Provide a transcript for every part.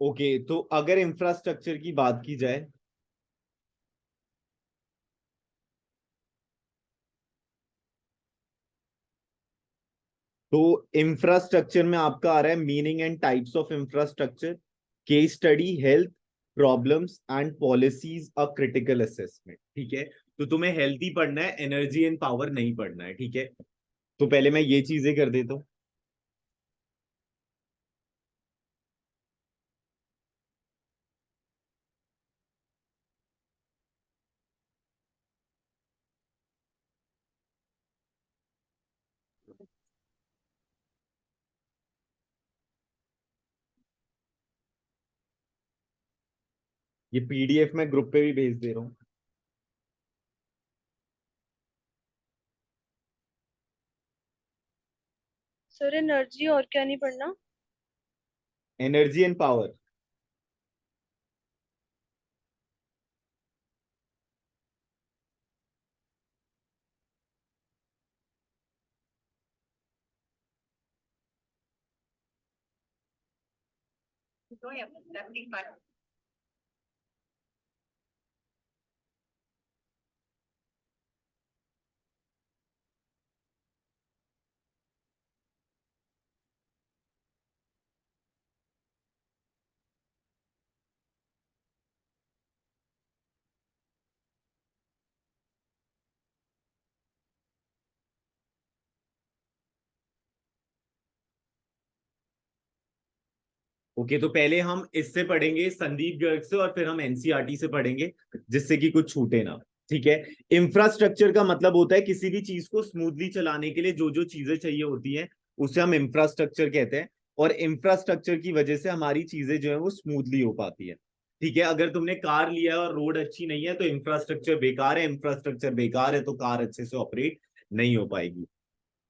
Okay, तो अगर infrastructure की बात की जाए तो इंफ्रास्ट्रक्चर में आपका आ रहा है meaning and types of infrastructure, case study, health problems and policies, a critical assessment. ठीक है, तो तुम्हें हेल्थ ही पढ़ना है, एनर्जी एंड पावर नहीं पढ़ना है। ठीक है, तो पहले मैं ये चीजें कर देता हूँ। ये पीडीएफ मैं ग्रुप पे भी भेज दे रहा हूँ। सर एनर्जी और क्या नहीं पढ़ना? Energy and power. ओके, तो पहले हम इससे पढ़ेंगे संदीप गर्ग से, और फिर हम एनसीईआरटी से पढ़ेंगे, जिससे कि कुछ छूटे ना। ठीक है, इंफ्रास्ट्रक्चर का मतलब होता है किसी भी चीज को स्मूथली चलाने के लिए जो जो चीजें चाहिए होती हैं, उसे हम इंफ्रास्ट्रक्चर कहते हैं। और इंफ्रास्ट्रक्चर की वजह से हमारी चीजें जो है वो स्मूथली हो पाती है। ठीक है, अगर तुमने कार लिया है और रोड अच्छी नहीं है तो इंफ्रास्ट्रक्चर बेकार है, इंफ्रास्ट्रक्चर बेकार है तो कार अच्छे से ऑपरेट नहीं हो पाएगी।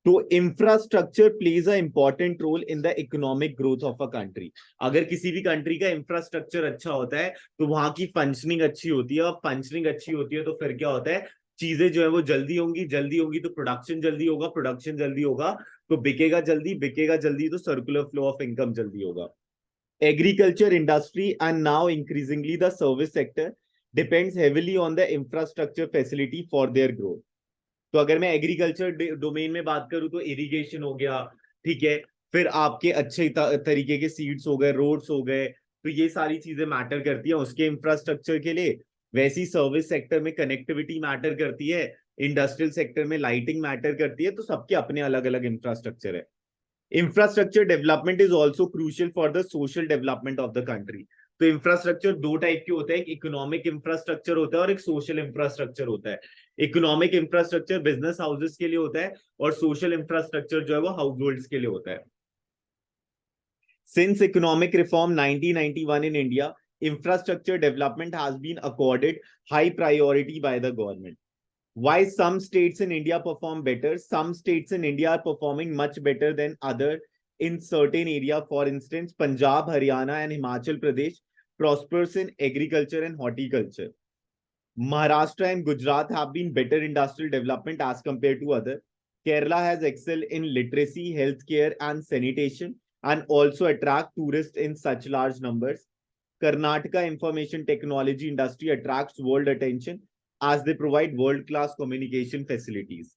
तो infrastructure plays a important role in the economic growth of a country. अगर किसी भी कंट्री का इंफ्रास्ट्रक्चर अच्छा होता है तो वहां की फंक्शनिंग अच्छी होती है, और फंक्शनिंग अच्छी होती है तो फिर क्या होता है, चीजें जो है वो जल्दी होंगी, जल्दी होंगी तो प्रोडक्शन जल्दी होगा, प्रोडक्शन जल्दी होगा तो बिकेगा जल्दी, बिकेगा जल्दी तो सर्कुलर फ्लो ऑफ इनकम जल्दी होगा। Agriculture industry and now increasingly the service sector depends heavily on the infrastructure facility for their growth. तो अगर मैं एग्रीकल्चर डोमेन में बात करूं तो इरिगेशन हो गया। ठीक है, फिर आपके अच्छे तरीके के सीड्स हो गए, रोड्स हो गए, तो ये सारी चीजें मैटर करती है उसके इंफ्रास्ट्रक्चर के लिए। वैसी सर्विस सेक्टर में कनेक्टिविटी मैटर करती है, इंडस्ट्रियल सेक्टर में लाइटिंग मैटर करती है, तो सबके अपने अलग अलग इंफ्रास्ट्रक्चर है। Infrastructure development is also crucial for the social development of the country. तो इंफ्रास्ट्रक्चर दो टाइप के होते हैं, एक इकोनॉमिक इंफ्रास्ट्रक्चर होता है और एक सोशल इंफ्रास्ट्रक्चर होता है। इकोनॉमिक इंफ्रास्ट्रक्चर बिजनेस हाउसेस के लिए होता है, और सोशल इंफ्रास्ट्रक्चर जो है वो हाउस होल्ड्स के लिए होता है। Since economic reform 1991 in India, infrastructure development has been accorded high priority by the government. Why some states in India perform better? Some states in India are performing much better than other in certain area. For instance, Punjab, Haryana, and Himachal Pradesh prospers in agriculture and horticulture. Maharashtra and Gujarat have been better industrial development as compared to other. Kerala has excelled in literacy, healthcare, and sanitation, and also attract tourists in such large numbers. Karnataka information technology industry attracts world attention as they provide world-class communication facilities.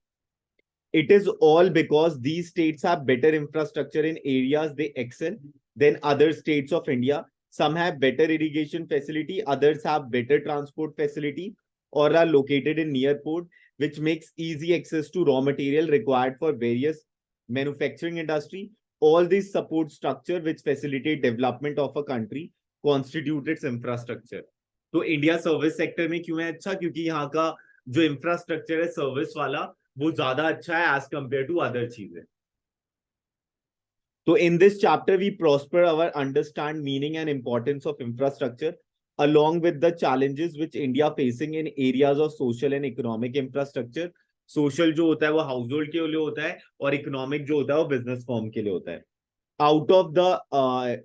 It is all because these states have better infrastructure in areas they excel than other states of India. Some have better irrigation facility, others have better transport facility, or are located in near port, which makes easy access to raw material required for various manufacturing industry. All these support structure which facilitate development of a country constitute its infrastructure. तो India service sector में क्यों है अच्छा? क्योंकि यहाँ का जो infrastructure है सर्विस वाला वो ज्यादा अच्छा है एज कंपेयर टू अदर चीजें। तो in this chapter we prosper our understand meaning and importance of infrastructure along with the challenges which India facing in areas of social and economic infrastructure. Social जो होता है वो house hold के लिए होता है, और इकोनॉमिक जो होता है वो बिजनेस फॉर्म के लिए होता है। Out of the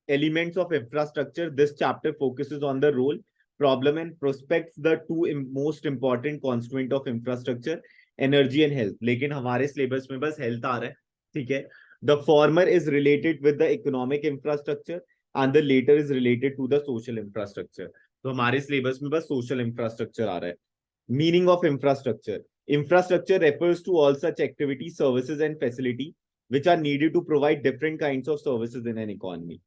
elements of infrastructure, this chapter focuses on the role, problem, and prospects, the two most important constituent of infrastructure, energy and health. लेकिन हमारे सिलेबस में बस हेल्थ आ रहा है। ठीक है, the former is related with the economic infrastructure and the later is related to the social infrastructure. तो हमारे सिलेबस में बस सोशल इंफ्रास्ट्रक्चर आ रहा है. Meaning of infrastructure. Infrastructure refers to all such activities, services, and facility which are needed to provide different kinds of services in an economy.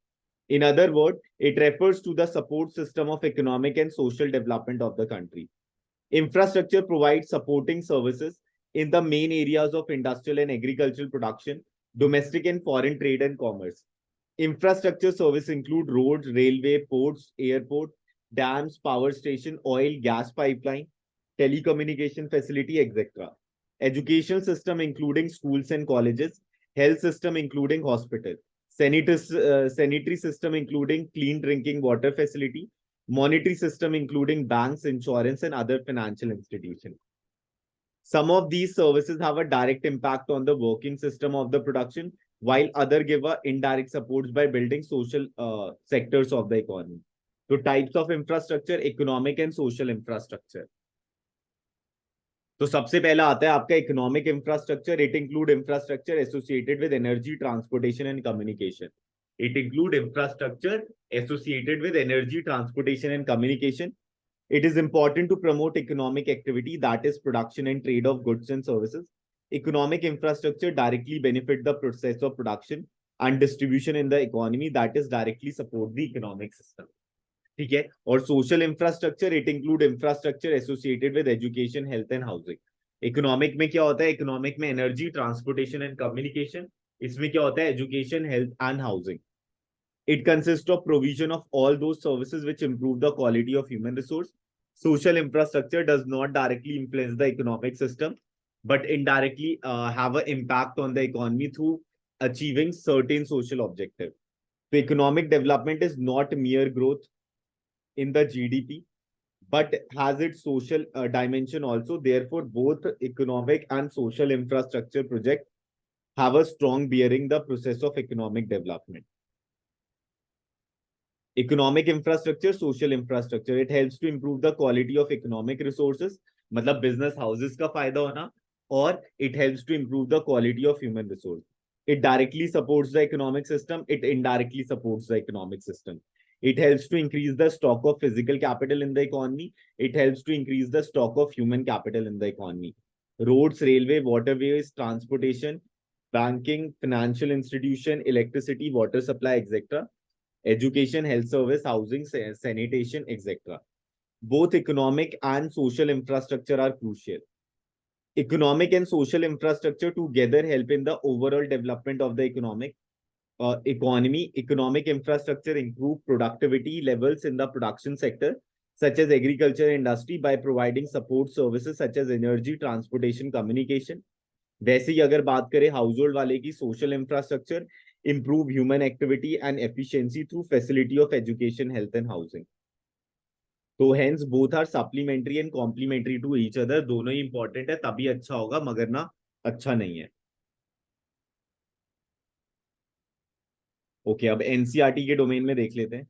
In other words, it refers to the support system of economic and social development of the country. Infrastructure provides supporting services in the main areas of industrial and agricultural production, domestic and foreign trade and commerce. Infrastructure service include roads, railway, ports, airport, dams, power station, oil, gas pipeline, telecommunication facility, etc. Education system including schools and colleges, health system including hospital, sanitary system including clean drinking water facility, monetary system including banks, insurance, and other financial institutions. Some of these services have a direct impact on the working system of the production, while other give a indirect supports by building social sectors of the economy. So types of infrastructure, economic and social infrastructure. तो सबसे पहला आता है आपका economic infrastructure. It include infrastructure associated with energy, transportation and communication. It include infrastructure associated with energy, transportation, and communication. It is important to promote economic activity, that is production and trade of goods and services. Economic infrastructure directly benefit the process of production and distribution in the economy, that is directly support the economic system. ठीक है. और social infrastructure, it include infrastructure associated with education, health and housing. Economic में क्या होता है? Economic में energy, transportation and communication. इसमें क्या होता है? Education, health and housing. It consists of provision of all those services which improve the quality of human resource. Social infrastructure does not directly influence the economic system, but indirectly have an impact on the economy through achieving certain social objectives. So economic development is not mere growth in the GDP, but has its social dimension also. Therefore, both economic and social infrastructure projects have a strong bearing the process of economic development. Economic infrastructure, social infrastructure, it helps to improve the quality of economic resources, मतलब business houses का फायदा होना, और it helps to improve the quality of human resource. It directly supports the economic system, it indirectly supports the economic system. It helps to increase the stock of physical capital in the economy. It helps to increase the stock of human capital in the economy. Roads, railway, waterways, transportation, banking, financial institution, electricity, water supply, etc. Education, health service, housing, sanitation, etc. Both economic and social infrastructure are crucial. Economic and social infrastructure together help in the overall development of the economy. Economic infrastructure improve productivity levels in the production sector, such as agriculture industry, by providing support services such as energy, transportation, communication. वैसे ही अगर बात करें house hold वाले की, social infrastructure improve human activity and efficiency through facility of education, health and housing. तो hence both are supplementary and complementary to each other. दोनों ही important है, तभी अच्छा होगा, मगर ना अच्छा नहीं है. ओके, अब एनसीईआरटी के डोमेन में देख लेते हैं.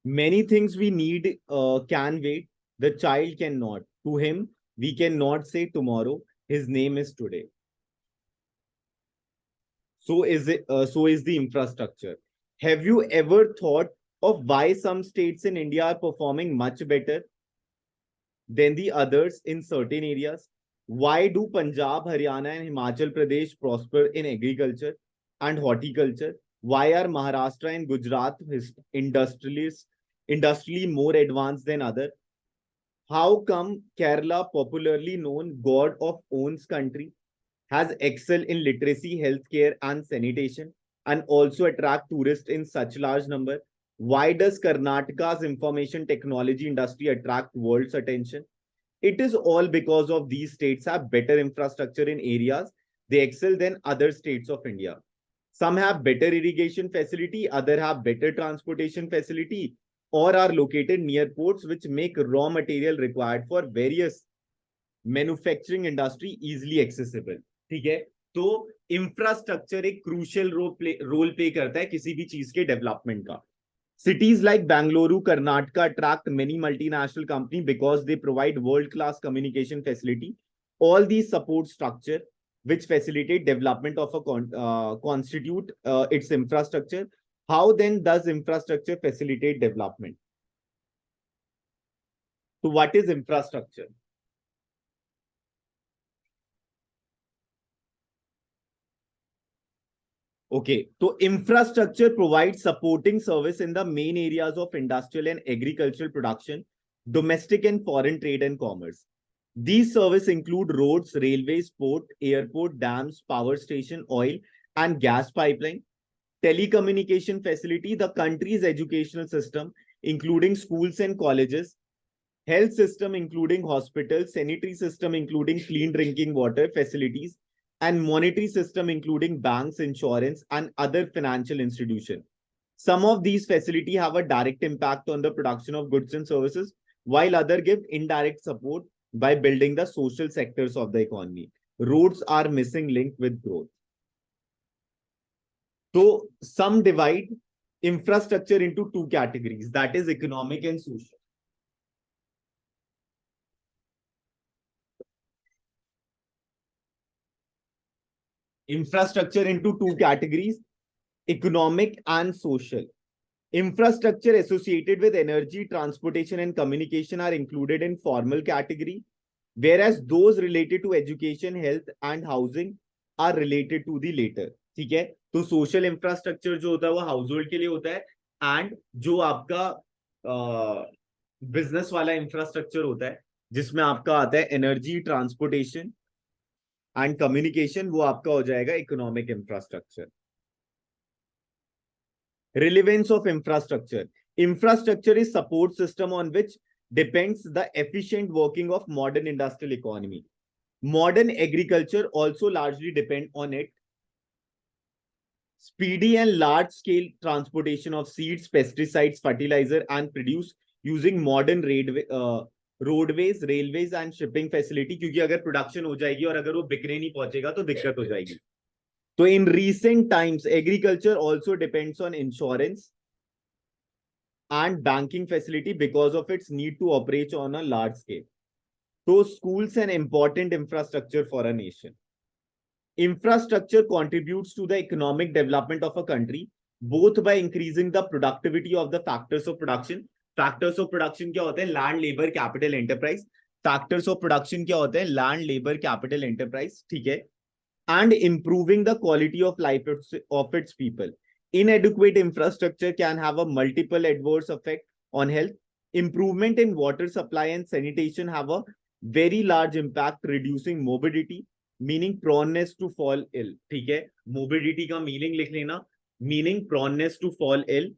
Many things we need can wait. The child cannot. To him, we cannot say tomorrow. His name is today. So is it. So is the infrastructure. Have you ever thought of why some states in India are performing much better than the others in certain areas? Why do Punjab, Haryana, and Himachal Pradesh prosper in agriculture and horticulture? Why are Maharashtra and Gujarat industrially more advanced than others? How come Kerala, popularly known God of owns country, has excelled in literacy, healthcare, and sanitation, and also attract tourists in such large number? Why does Karnataka's information technology industry attract world's attention? It is all because of these states have better infrastructure in areas they excel than other states of India. Some have better irrigation facility, other have better transportation facility, or are located near ports which make raw material required for various manufacturing industry easily accessible. ठीक है, तो infrastructure एक crucial role play करता है किसी भी चीज के डेवलपमेंट का. Cities like Bangalore, Karnataka attract many multinational companies because they provide world-class communication facility. All these support structure which facilitate development of a constitute its infrastructure. How then does infrastructure facilitate development? So what is infrastructure? Okay, so infrastructure provides supporting service in the main areas of industrial and agricultural production, domestic and foreign trade and commerce. These services include roads, railways, port, airport, dams, power station, oil and gas pipeline, telecommunication facility, the country's educational system, including schools and colleges, health system, including hospitals, sanitary system, including clean drinking water facilities, and monetary system, including banks, insurance, and other financial institutions. Some of these facilities have a direct impact on the production of goods and services, while others give indirect support by building the social sectors of the economy. Roads are missing link with growth. So some divide infrastructure into two categories, that is economic and social. Infrastructure into two categories, economic and social. Infrastructure associated with energy, transportation, and communication are included in formal category, whereas those related to education, health, and housing are related to the later. ठीक है, तो social infrastructure जो होता है वो house hold के लिए होता है, एंड जो आपका बिजनेस वाला इंफ्रास्ट्रक्चर होता है जिसमें आपका आता है एनर्जी, ट्रांसपोर्टेशन एंड कम्युनिकेशन, वो आपका हो जाएगा economic infrastructure. Relevance of infrastructure. Infrastructure is support system on which depends the efficient working of modern industrial economy. Modern agriculture also largely depend on it. Speedy and large scale transportation of seeds, pesticides, fertilizer and produce using modern roadways, railways and shipping facility. क्योंकि अगर production हो जाएगी और अगर वो बिकने नहीं पहुंचेगा तो दिक्कत हो जाएगी. So in recent times, agriculture also depends on insurance and banking facility because of its need to operate on a large scale. So schools an important infrastructure for a nation. Infrastructure contributes to the economic development of a country, both by increasing the productivity of the factors of production. Factors of production क्या होते हैं? Land, labor, capital, enterprise. Factors of production क्या होते हैं? Land, labor, capital, enterprise. ठीक है? And improving the quality of life of its people. Inadequate infrastructure can have a multiple adverse effect on health. Improvement in water supply and sanitation have a very large impact, reducing morbidity, meaning proneness to fall ill. ठीक है, morbidity का meaning लिख लेना, meaning proneness to fall ill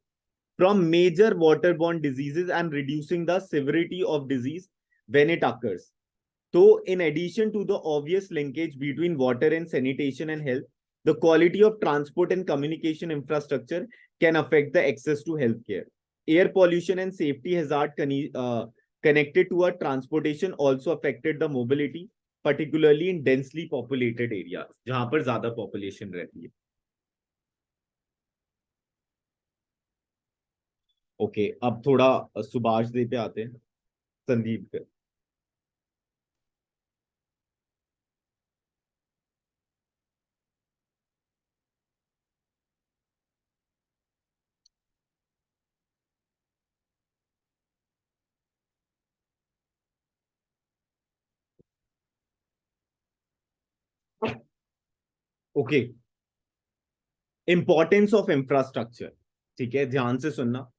from major waterborne diseases and reducing the severity of disease when it occurs. So, in addition to the obvious linkage between water and sanitation and health, the quality of transport and communication infrastructure can affect the access to healthcare. Air pollution and safety hazard connected to our transportation also affected the mobility. Particularly in densely populated area, जहां पर ज्यादा population रहती है। Okay, अब थोड़ा सुभाष दे पे आते हैं, संदीप पे। ओके, इंपॉर्टेंस ऑफ इंफ्रास्ट्रक्चर, ठीक है, ध्यान से सुनना।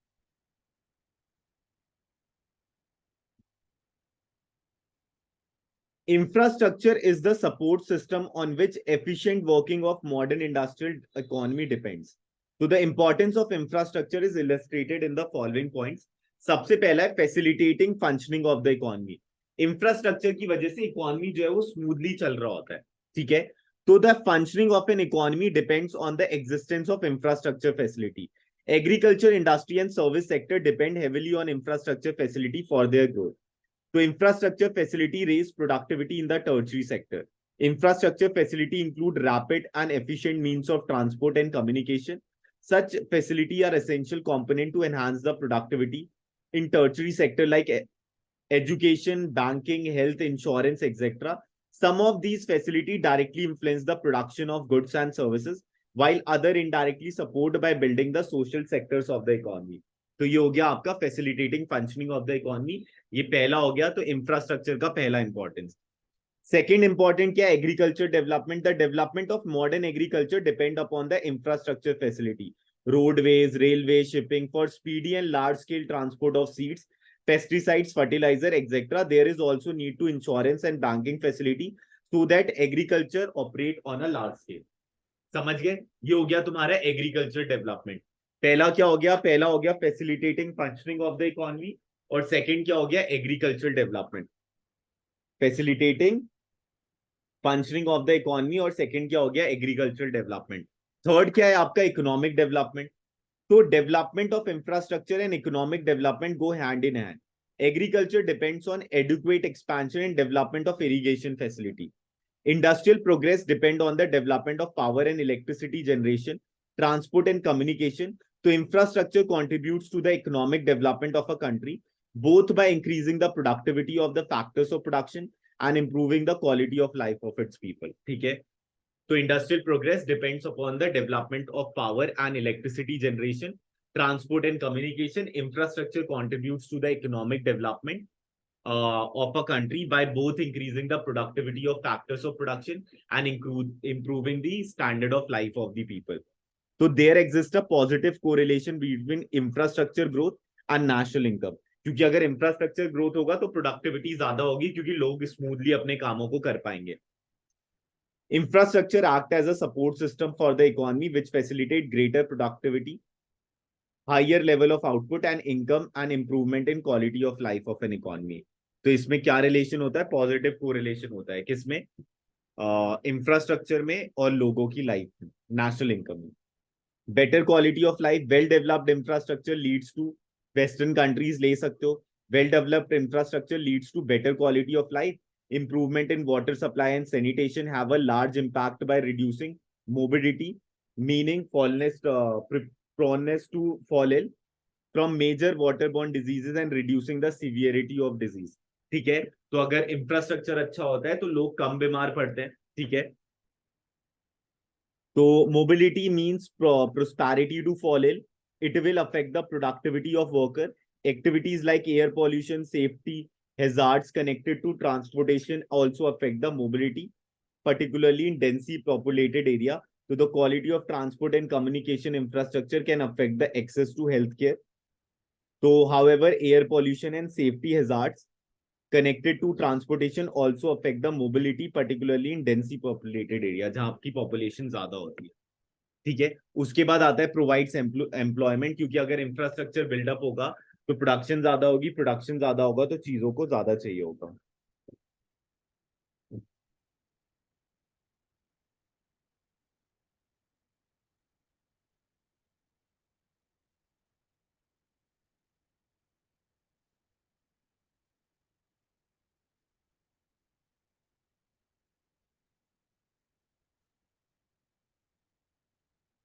Infrastructure is the support system on which efficient working of modern industrial economy depends. So the importance of infrastructure is illustrated in the following points. सबसे पहला है facilitating functioning of the economy. Infrastructure की वजह से economy जो है वो smoothly चल रहा होता है, ठीक है। तो the functioning of an economy depends on the existence of infrastructure facility. Agriculture, industry and service sector depend heavily on infrastructure facility for their growth. So infrastructure facility raise productivity in the tertiary sector. Infrastructure facility include rapid and efficient means of transport and communication. Such facility are essential component to enhance the productivity in tertiary sector like education, banking, health, insurance, etc. Some of these facilities directly influence the production of goods and services, while other indirectly support by building the social sectors of the economy. तो ये हो गया आपका facilitating functioning of the economy, ये पहला हो गया। तो इंफ्रास्ट्रक्चर का पहला इंपॉर्टेंस। सेकेंड इंपॉर्टेंट क्या, agriculture development. The development of modern agriculture depend upon the infrastructure facility, roadways, railway, shipping for speedy and large scale transport of seeds, pesticides, fertilizer, etc. There is also need to insurance and banking facility so that agriculture operate on a large scale. समझ गए, ये हो गया तुम्हारा agriculture development. पहला क्या हो गया, पहला हो गया facilitating functioning of the economy, और सेकंड क्या हो गया, agriculture development, facilitating functioning of the economy, और सेकंड क्या हो गया, एग्रीकल्चर डेवलपमेंट। थर्ड क्या है आपका, इकोनॉमिक डेवलपमेंट। तो development of infrastructure and economic development go hand in hand. Agriculture depends on adequate expansion and development of irrigation facility. Industrial progress depend on the development of power and electricity generation, transport and communication. So infrastructure contributes to the economic development of a country, both by increasing the productivity of the factors of production and improving the quality of life of its people. ठीक है, so industrial progress depends upon the development of power and electricity generation, transport and communication. Infrastructure contributes to the economic development of a country by both increasing the productivity of factors of production and improving the standard of life of the people. So there exists a positive correlation between infrastructure growth and national income. क्योंकि अगर infrastructure growth होगा तो productivity ज्यादा होगी, क्योंकि लोग smoothly अपने कामों को कर पाएंगे। Infrastructure act as a support system for the economy which facilitate greater productivity, higher level of output and income and improvement in quality of life of an economy. तो इसमें क्या रिलेशन होता है, पॉजिटिव कोरिलेशन होता है किसमें, infrastructure में और लोगों की लाइफ में, नेशनल इनकम में। Better quality of life, well developed infrastructure leads to, western countries ले सकते हो, well developed infrastructure leads to better quality of life. Improvement in water supply and sanitation have a large impact by reducing morbidity, meaning proneness to fall ill from major waterborne diseases and reducing the severity of disease. ठीक है, तो अगर infrastructure अच्छा होता है तो लोग कम बीमार पड़ते हैं, ठीक है। तो mobility means prosperity to fall ill. It will affect the productivity of worker. Activities like air pollution, safety, hazards connected to transportation also affect the mobility, particularly in densely populated area. So the quality of transport and communication infrastructure can affect the access to healthcare. So, however, air pollution and safety hazards connected to transportation also affect the mobility, particularly in densely populated area, जहां आपकी population ज्यादा होती है, ठीक है। उसके बाद आता है प्रोवाइड्स एम्प्लॉयमेंट, क्योंकि अगर इंफ्रास्ट्रक्चर बिल्डअप होगा तो प्रोडक्शन ज्यादा होगी, प्रोडक्शन ज्यादा होगा तो चीजों को ज्यादा चाहिए होगा।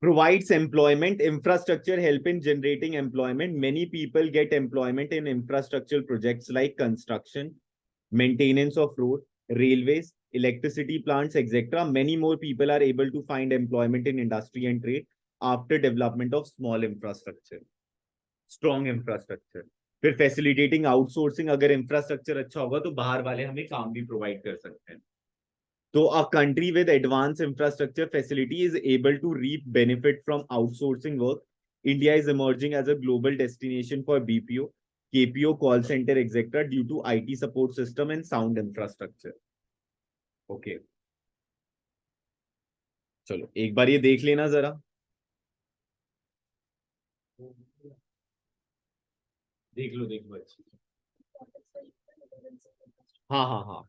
provides employment. Infrastructure help in generating employment. Many people get employment in infrastructural projects like construction, maintenance of road, railways, electricity plants, etc. Many more people are able to find employment in industry and trade after development of small infrastructure, strong infrastructure. फिर facilitating outsourcing, अगर infrastructure अच्छा होगा तो बाहर वाले हमें काम भी provide कर सकते हैं. So a country with advanced infrastructure facility is able to reap benefit from outsourcing work. India is emerging as a global destination for BPO, KPO, call center, etc. due to IT support system and sound infrastructure. Okay. चलो एक बार ये देख लेना जरा. देख लो अच्छे से. हाँ हाँ हाँ.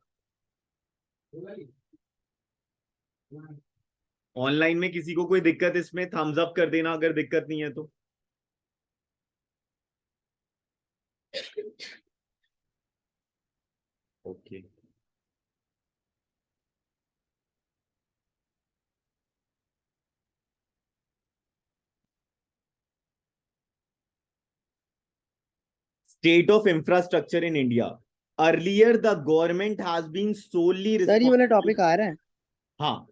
ऑनलाइन में किसी को कोई दिक्कत इसमें थम्स अप कर देना अगर दिक्कत नहीं है तो. Okay. State of infrastructure in India. Earlier, the government has been solely sir ये वाला responsible. टॉपिक आ रहा है. हाँ.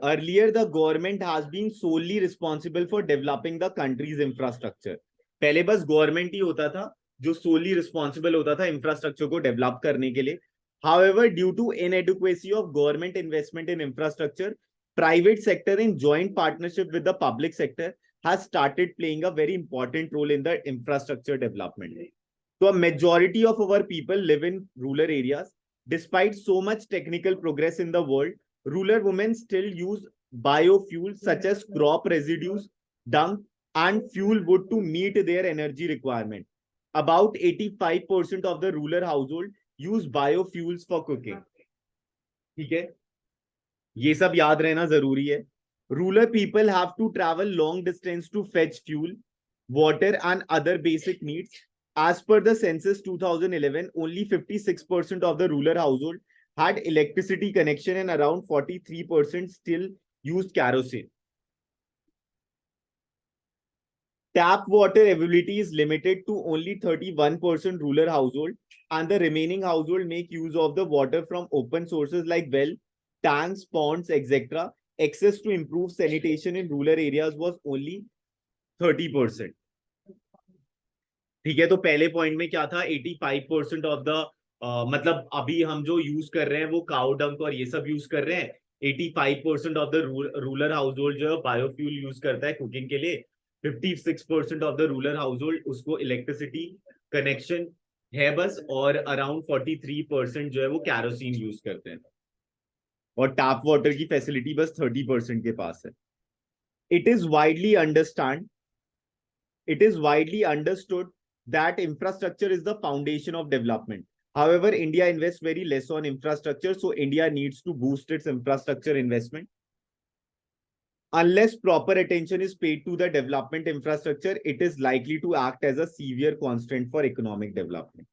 Earlier, the government has been solely responsible for developing the country's infrastructure. पहले बस गवर्नमेंट ही होता था जो solely responsible होता था इंफ्रास्ट्रक्चर को डेवलप करने के लिए. However, due to inadequacy of government investment in infrastructure, private sector in joint partnership with the public sector has started playing a very important role in the infrastructure development. So a majority of our people live in rural areas. Despite so much technical progress in the world, rural women still use biofuels such as crop residues, dung, and fuel wood to meet their energy requirement. About 85% of the rural household use biofuels for cooking. ठीक है, ये सब याद रहना जरूरी है. Rural people have to travel long distance to fetch fuel, water, and other basic needs. As per the census 2011, only 56% of the rural household had electricity connection and around 43% still used kerosene. Tap water availability is limited to only 31% rural household, and the remaining household make use of the water from open sources like well, tanks, ponds, etc. Access to improved sanitation in rural areas was only 30%. ठीक है, तो पहले point में क्या था, 85% of the मतलब अभी हम जो यूज कर रहे हैं वो काउ डंक और ये सब यूज कर रहे हैं. 85% of the rural house hold जो है बायोफ्यूल यूज करता है कुकिंग के लिए. 56% of the rural house hold उसको इलेक्ट्रिसिटी कनेक्शन है बस, और अराउंड 43% जो है वो कैरोसिन यूज करते हैं, और टैप वाटर की फैसिलिटी बस 30% के पास है. It is widely understood that infrastructure is the foundation of development. However, India invests very less on infrastructure, so India needs to boost its infrastructure investment. Unless proper attention is paid to the development infrastructure, it is likely to act as a severe constraint for economic development.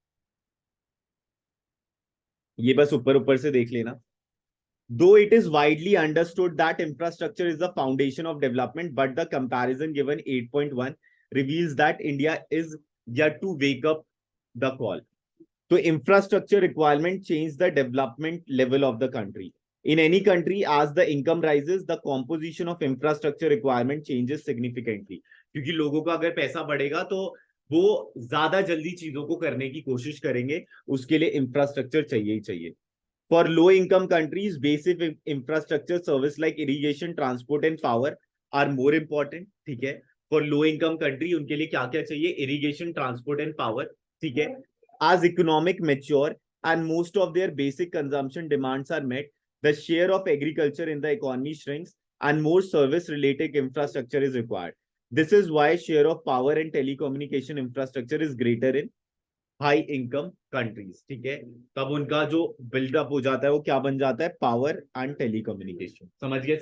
ये बस ऊपर ऊपर से देख लेना. Though it is widely understood that infrastructure is the foundation of development, but the comparison given 8.1 reveals that India is yet to wake up the call. So infrastructure requirement change the development level of the country. In any country, as the income rises, the composition of infrastructure requirement changes significantly. क्योंकि लोगों का अगर पैसा बढ़ेगा तो वो ज्यादा जल्दी चीजों को करने की कोशिश करेंगे, उसके लिए इंफ्रास्ट्रक्चर चाहिए ही चाहिए. For low income countries, basic infrastructure service like irrigation, transport and power are more important. ठीक है, for low income country उनके लिए क्या क्या चाहिए, irrigation, transport and power. ठीक है, as economic mature and most of their basic consumption demands are met, the share of agriculture in the economy shrinks and more service related infrastructure is required. This is why share of power and telecommunication infrastructure is greater in high income countries. ठीक है, तब उनका जो buildup हो जाता है वो क्या बन जाता है, पावर एंड टेलीकम्युनिकेशन. समझ गए.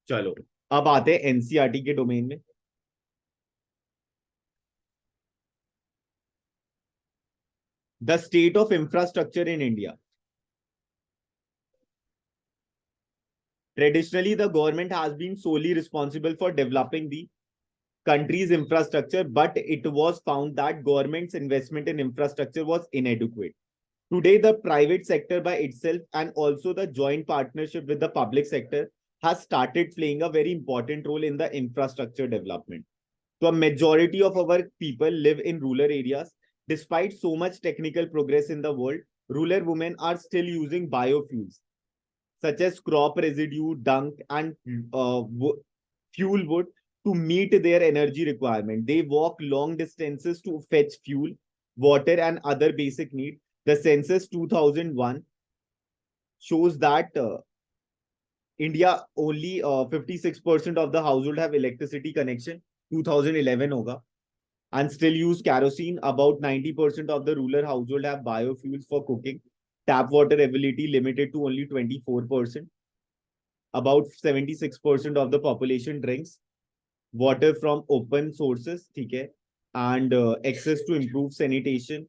चलो अब आते हैं एनसीईआरटी के डोमेन में. The state of infrastructure in India. Traditionally, the government has been solely responsible for developing the country's infrastructure, but it was found that government's investment in infrastructure was inadequate. Today, the private sector by itself and also the joint partnership with the public sector has started playing a very important role in the infrastructure development. So a majority of our people live in rural areas. Despite so much technical progress in the world, rural women are still using biofuels such as crop residue, dung, and fuel wood to meet their energy requirement. They walk long distances to fetch fuel, water, and other basic needs. The census 2001 shows that India only 56% of the household have electricity connection. 2011 hoga, and still use kerosene. About 90% of the rural household have biofuels for cooking. Tap water availability limited to only 24%. About 76% of the population drinks water from open sources, ठीक है, and access to improve sanitation.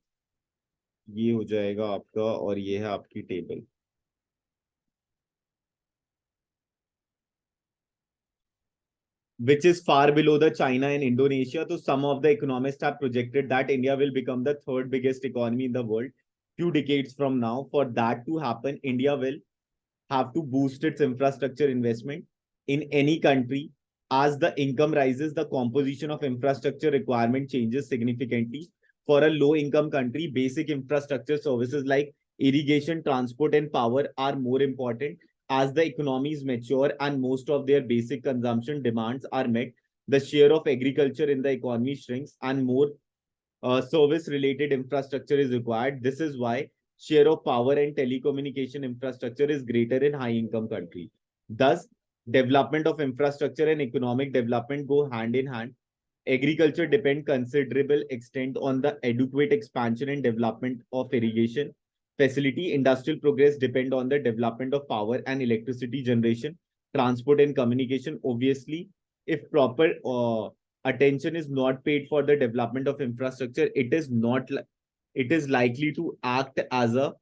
ये हो जाएगा आपका, और ये है आपकी table, which is far below the China and Indonesia. So some of the economists have projected that India will become the third biggest economy in the world few decades from now. For that to happen, India will have to boost its infrastructure investment. In any country, as the income rises, the composition of infrastructure requirement changes significantly. For a low income country, basic infrastructure services like irrigation, transport, and power are more important. As the economies mature and most of their basic consumption demands are met, the share of agriculture in the economy shrinks and more service related infrastructure is required. This is why share of power and telecommunication infrastructure is greater in high income country. Thus, development of infrastructure and economic development go hand in hand. Agriculture depend considerable extent on the adequate expansion and development of irrigation facility. Industrial progress depend on the development of power and electricity generation, transport and communication. Obviously, if proper attention is not paid for the development of infrastructure, it is likely to act as a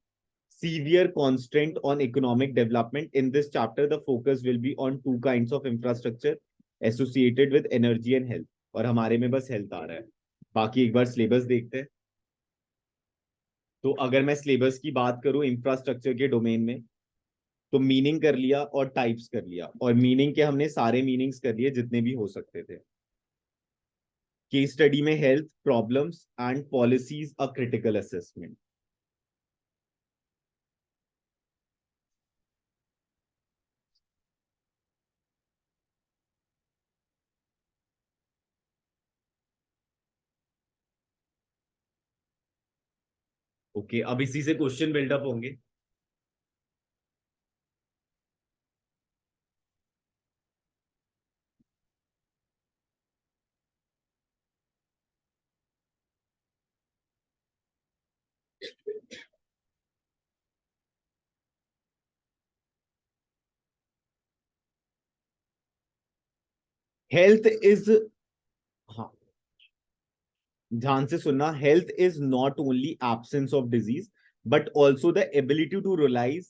severe constraint on economic development. In this chapter, the focus will be on two kinds of infrastructure associated with energy and health. और हमारे में बस health आ रहा है, बाकी एक बार syllabus देखते हैं। तो अगर मैं सिलेबस की बात करूं इंफ्रास्ट्रक्चर के डोमेन में, तो मीनिंग कर लिया और टाइप्स कर लिया, और मीनिंग के हमने सारे मीनिंग्स कर लिए जितने भी हो सकते थे। केस स्टडी में health problems and policies a critical assessment. Okay, अब इसी से क्वेश्चन बिल्डअप होंगे। हेल्थ इज, हाँ, ध्यान से सुनना, health is not only absence of disease but also the ability to realise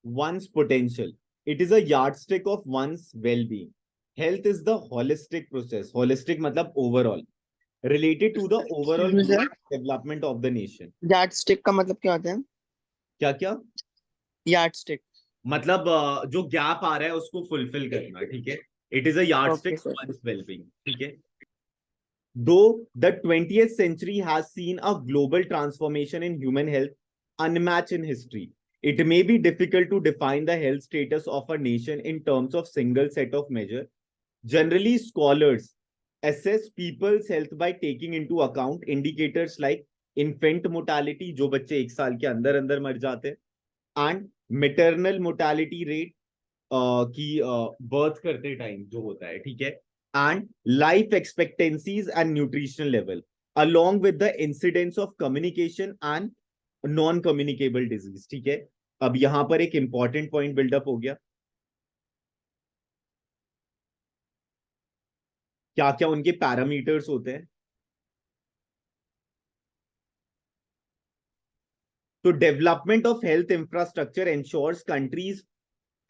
one's potential. It is a yardstick of one's well-being. Health is the holistic process. Holistic matlab overall. Related to the overall excuse me sir, development of the nation. Yard stick का मतलब क्या होता है? क्या क्या yard stick मतलब जो gap आ रहा है उसको फुलफिल करना, ठीक है। It is a okay yardstick sir. For wellbeing, ठीक है। Though the 20th century has seen a global transformation in human health unmatched in history, it may be difficult to define the health status of a nation in terms of single set of measures. Generally, scholars assess people's health by taking into account indicators like infant mortality, जो बच्चे एक साल के अंदर अंदर मर जाते हैं, and maternal mortality rate, की बर्थ करते टाइम जो होता है, ठीक है, and life expectancies and nutritional level, along with the incidence of communication and non-communicable disease, ठीक है। अब यहां पर एक इंपॉर्टेंट पॉइंट बिल्डअप हो गया, क्या क्या उनके पैरामीटर्स होते हैं। तो development of health infrastructure ensures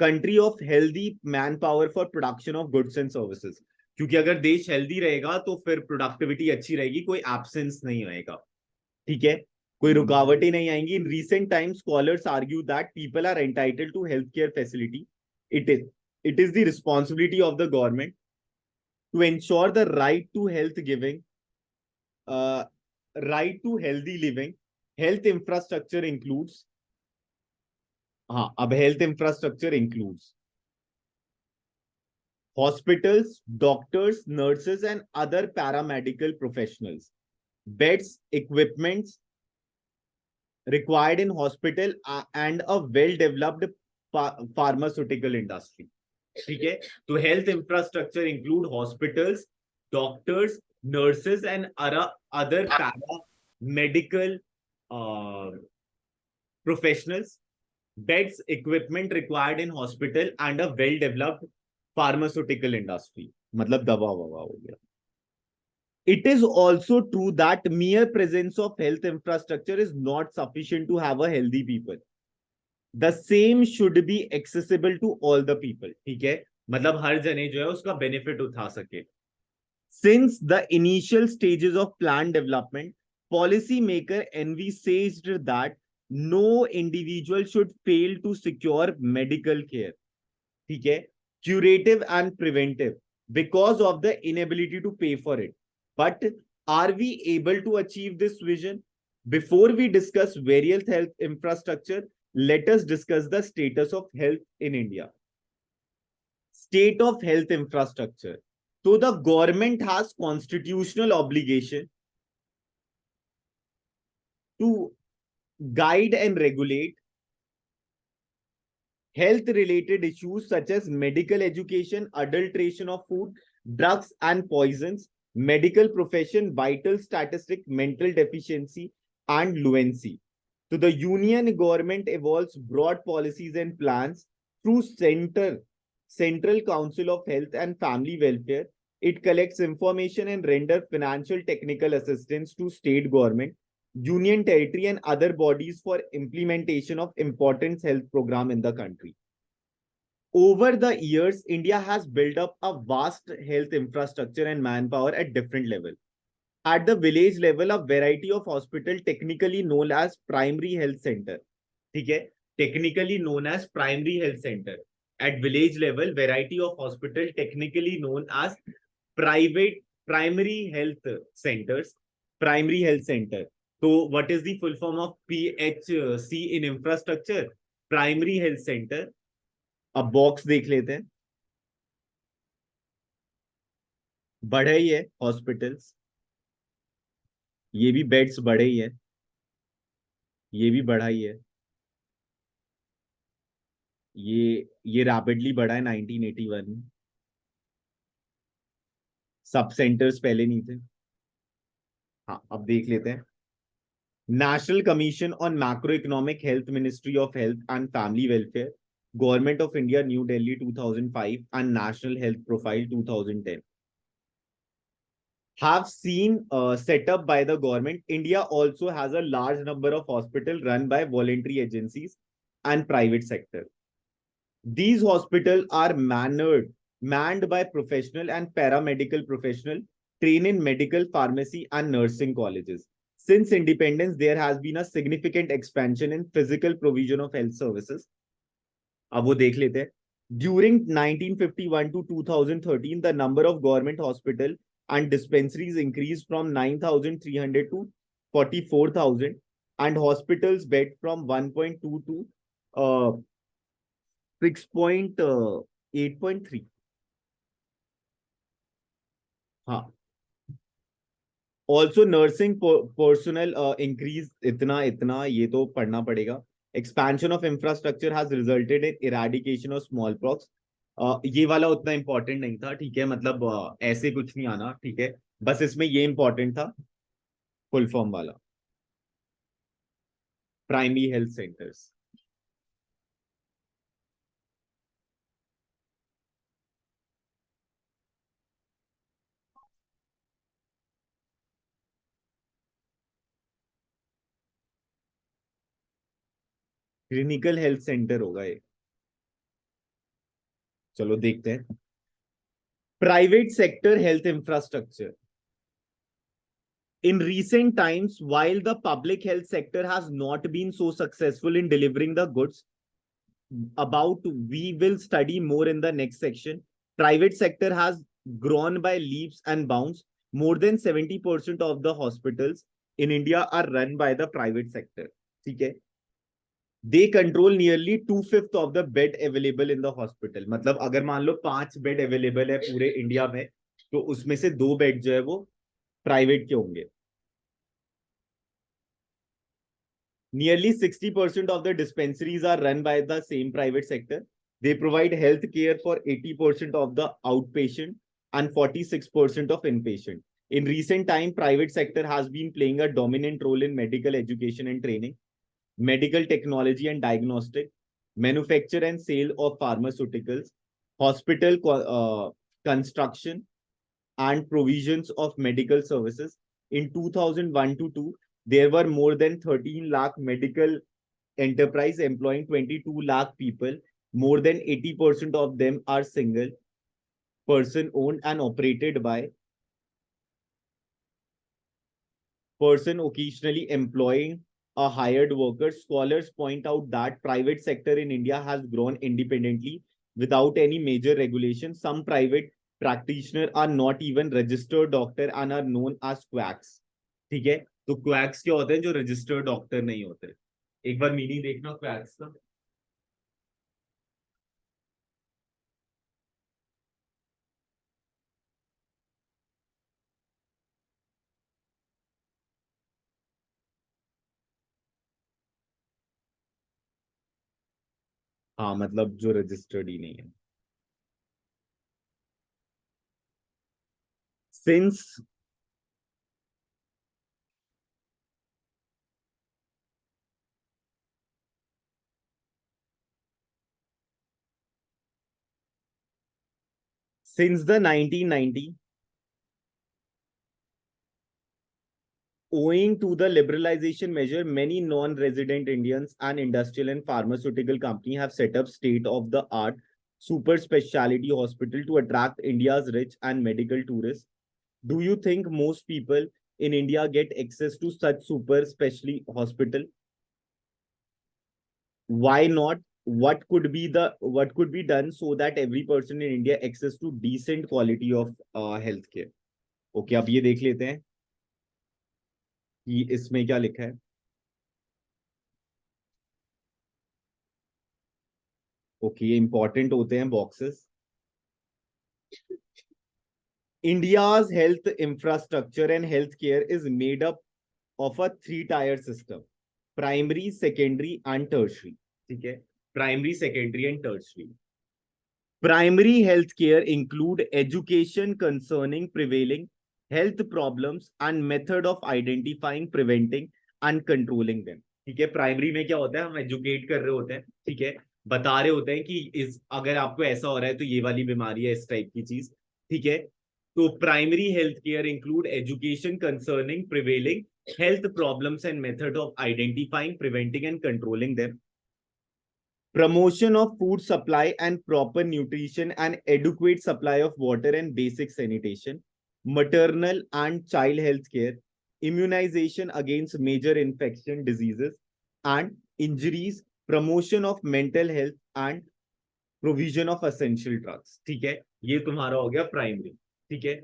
country of healthy man power for production of goods and services, क्योंकि अगर देश हेल्दी रहेगा तो फिर प्रोडक्टिविटी अच्छी रहेगी, कोई एब्सेंस नहीं आएगा, ठीक है, कोई रुकावटें नहीं आएंगी. In recent times scholars argue that people are entitled to health care facility. It is the responsibility of the government to ensure the right to health giving, right to healthy living. Health infrastructure includes, हाँ अब health infrastructure includes hospitals, doctors, nurses and other paramedical professionals, beds, equipments required in hospital and a well developed pharmaceutical industry. ठीक है, तो health infrastructure include hospitals, doctors, nurses and other paramedical professionals, beds, equipment required in hospital and a well developed pharmaceutical industry. मतलब दवा ववा हो गया. It is also true that mere presence of health infrastructure is not sufficient to have a healthy people. The same should be accessible to all the people. ठीक है, मतलब हर जने जो है उसका बेनिफिट उठा सके. Since the initial stages of plan development, policymaker envisaged that no individual should fail to secure medical care, ठीक है, curative and preventive, because of the inability to pay for it. But are we able to achieve this vision? Before we discuss various health infrastructure, let us discuss the status of health in India. State of health infrastructure. So the government has constitutional obligation to guide and regulate health related issues such as medical education, adulteration of food, drugs and poisons, medical profession, vital statistic, mental deficiency and lunacy. So the union government evolves broad policies and plans through Central Council of Health and Family Welfare. It collects information and render financial technical assistance to state government, union territory and other bodies for implementation of important health program in the country. Over the years, India has built up a vast health infrastructure and manpower at different levels. At the village level, a variety of hospital technically known as primary health center. ठीक है, technically known as primary health center. At village level, variety of hospital technically known as private primary health centers. Primary health center. So what is the full form of PHC in infrastructure? Primary health center. अब box देख लेते हैं. बढ़े ही है hospitals, ये भी beds बढ़े ही है, ये भी बढ़ा ही है, ये रैपिडली बढ़ा है 1981 में. सब सेंटर्स पहले नहीं थे. हाँ अब देख लेते हैं. National commission on macro economic health, ministry of health and family welfare, government of India, new Delhi 2005 and national health profile 2010 have seen set up by the government. India also has a large number of hospitals run by voluntary agencies and private sector. These hospitals are manned by professional and paramedical professional trained in medical, pharmacy and nursing colleges. Since independence, there has been a significant expansion in physical provision of health services. अब वो देख लेते हैं. During 1951 to 2013, the number of government hospital and dispensaries increased from 9,300 to 44,000 and hospitals bed from 1.2 to 6.8.3. हाँ, also nursing personnel increase इतना ये तो पढ़ना पड़ेगा. Expansion of infrastructure has resulted in eradication of smallpox. ये वाला उतना इंपॉर्टेंट नहीं था, ठीक है, मतलब ऐसे कुछ नहीं आना, ठीक है, बस इसमें ये इंपॉर्टेंट था फुल फॉर्म वाला. Primary health centres. Clinical health centre होगा ये। चलो देखते हैं। Private sector health infrastructure. In recent times, while the public health sector has not been so successful in delivering the goods about we will study more in the next section, private sector has grown by leaps and bounds. More than 70% of the hospitals in India are run by the private sector. ठीक है? They control nearly 2/5 of the bed available in the hospital. मतलब अगर मान लो 5 bed available है पूरे India में, तो उसमें से 2 बेड जो है वो प्राइवेट के होंगे. Nearly 60% of the dispensaries are run by the same private sector. They provide health care for 80% of the outpatient and 46% of inpatient. In recent time, private sector has been playing a dominant role in medical education and training, medical technology and diagnostic, manufacture and sale of pharmaceuticals, hospital construction, and provisions of medical services. In 2001 to 2, there were more than 13 lakh medical enterprise employing 22 lakh people. More than 80% of them are single person owned and operated by person occasionally employing a hired worker. Scholars point out that private sector in India has grown independently without any major regulation. Some private practitioners are not even registered doctor and are known as quacks. ठीक है, तो quacks क्या होते हैं? जो registered doctor नहीं होते. एक बार मीनिंग देखना क्वैक्स का. हाँ, मतलब जो रजिस्टर्ड ही नहीं है. Since the 1990, owing to the liberalization measure, many non-resident Indians and industrial and pharmaceutical companies have set up state-of-the-art super specialty hospital to attract India's rich and medical tourists. Do you think most people in India get access to such super specialty hospital? Why not? What could be done so that every person in India access to decent quality of healthcare? Okay, अब ये देख लेते हैं कि इसमें क्या लिखा है. ओके, ये इंपॉर्टेंट होते हैं boxes. India's health infrastructure and healthcare is made up of a 3-tier system: primary, secondary, and tertiary. ठीक है, primary, secondary, and tertiary. Primary healthcare include education concerning prevailing health problems and method of identifying, preventing, and controlling them. ठीक है, primary में क्या होता है? हम educate कर रहे होते हैं. ठीक है, बता रहे होते हैं कि इस अगर आपको ऐसा हो रहा है तो ये वाली बीमारी है, इस टाइप की चीज. ठीक है, तो primary health care include education concerning prevailing health problems and method of identifying, preventing, and controlling them. Promotion of food supply and proper nutrition and adequate supply of water and basic sanitation. Maternal and child health care. Immunization against major infection diseases and injuries. Promotion of mental health and provision of essential drugs. ठीक है, ये तुम्हारा हो गया primary. ठीक है.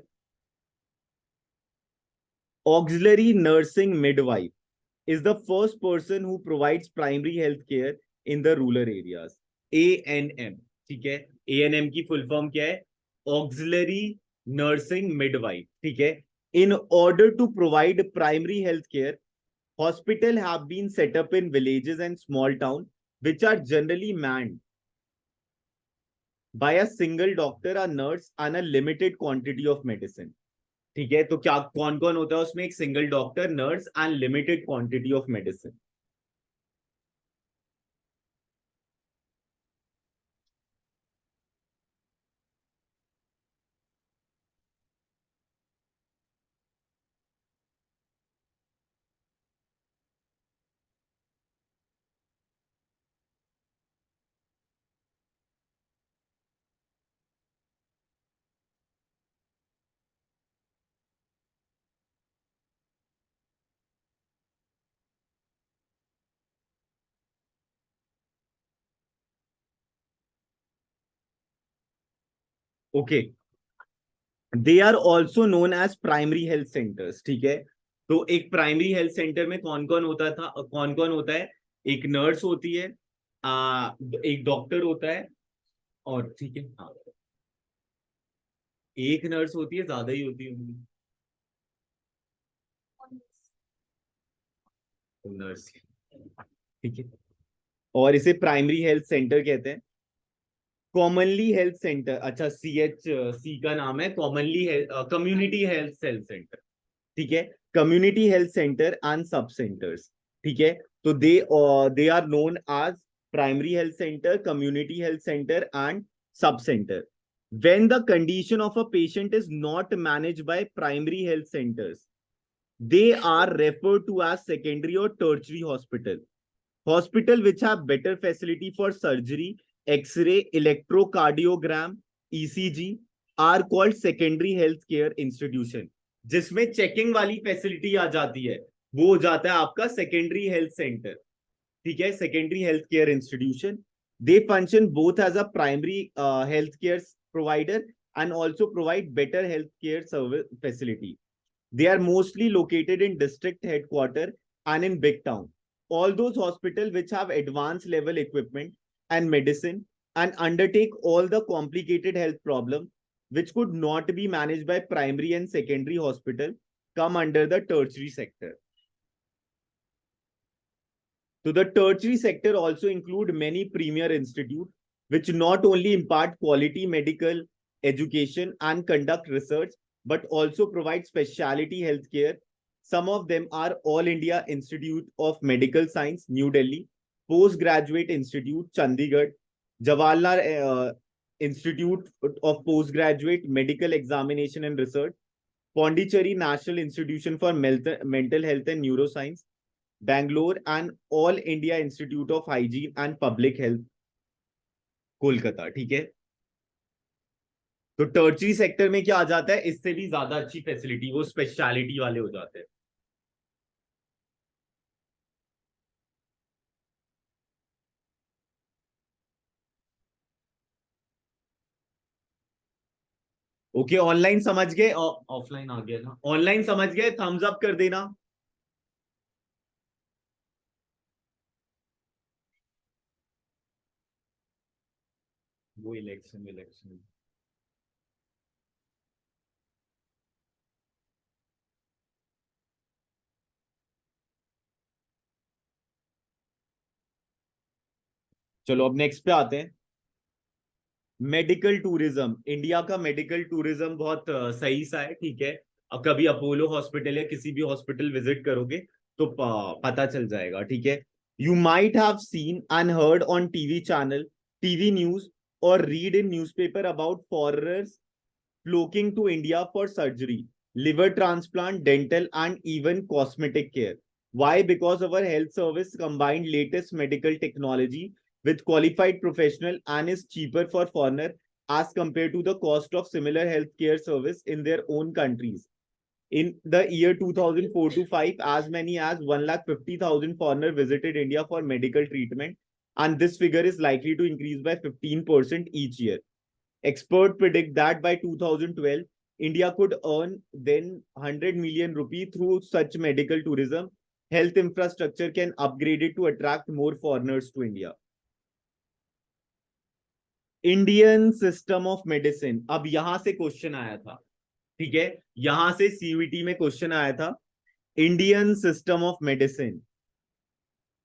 Auxiliary nursing midwife is the first person who provides primary health care in the rural areas. ANM. ठीक है, ANM की फुल फॉर्म क्या है? Auxiliary nursing midwife. ठीक है. In order to provide primary health care, hospitals have been set up in villages and small towns, which are generally manned by a single doctor, a nurse, and a limited quantity of medicine. ठीक है, तो क्या कौन कौन होता है उसमें? एक single doctor, nurse, and limited quantity of medicine. Okay, they are also known as primary health centres, ठीक है। तो एक प्राइमरी हेल्थ सेंटर में कौन कौन होता है? एक नर्स होती है, एक डॉक्टर होता है, और ठीक है, हाँ, एक नर्स होती है, ज्यादा ही होती है नर्स, ठीक है। और इसे प्राइमरी हेल्थ सेंटर कहते हैं। कॉमनली हेल्थ सेंटर, अच्छा, सी का नाम है कॉमनली कम्युनिटी हेल्थ सेंटर, ठीक है। Community health centre and sub centres, ठीक है। तो they are known as primary health centre, community health centre and sub centre. When the condition of a patient is not managed by primary health centers, they are referred to as secondary or tertiary hospital. Hospital which have better facility for surgery, X-ray, electrocardiogram, ECG are called secondary healthcare institution. जिसमें checking वाली facility आ जाती है वो हो जाता है आपका secondary health centre, ठीक है, secondary health care institution. They function both as a primary health care provider and also provide better healthcare service facility. They are mostly located in district headquarter and in big town. All those hospitals which have advanced level equipment and medicine and undertake all the complicated health problems which could not be managed by primary and secondary hospital come under the tertiary sector. So the tertiary sector also include many premier institutes which not only impart quality medical education and conduct research but also provide specialty healthcare. Some of them are All India Institute of Medical Science, New Delhi, Postgraduate Institute, Chandigarh, Jawaharlal Institute of Postgraduate Medical Examination and Research, Pondicherry National Institution for Mental Health and Neuroscience, Bangalore, and All India Institute of Hygiene and Public Health, Kolkata, ठीक है। तो tertiary sector में क्या आ जाता है, इससे भी ज्यादा अच्छी फैसिलिटी, वो स्पेशलिटी वाले हो जाते हैं। ओके, ऑनलाइन समझ गए, ऑफलाइन आ गया ना, ऑनलाइन समझ गए, थम्स अप कर देना। वो इलेक्शन इलेक्शन चलो अब नेक्स्ट पे आते हैं। मेडिकल टूरिज्म, इंडिया का मेडिकल टूरिज्म बहुत सही सा है, ठीक है। अब कभी अपोलो हॉस्पिटल या किसी भी हॉस्पिटल विजिट करोगे तो पता चल जाएगा, ठीक है। You might have seen and heard on TV channel, TV news और read in newspaper about foreigners flocking to India for surgery, liver transplant, dental, and even cosmetic care. Why? Because our health service combined latest medical technology with qualified professional and is cheaper for foreigner as compared to the cost of similar healthcare service in their own countries. In the year 2004 to 5, as many as 150,000 foreigners visited India for medical treatment, and this figure is likely to increase by 15% each year. Experts predict that by 2012, India could earn then 100 million rupee through such medical tourism. Health infrastructure can upgrade it to attract more foreigners to India. Indian system of medicine, अब यहां से question आया था, ठीक है, यहां से CUET में क्वेश्चन आया था। इंडियन सिस्टम ऑफ मेडिसिन,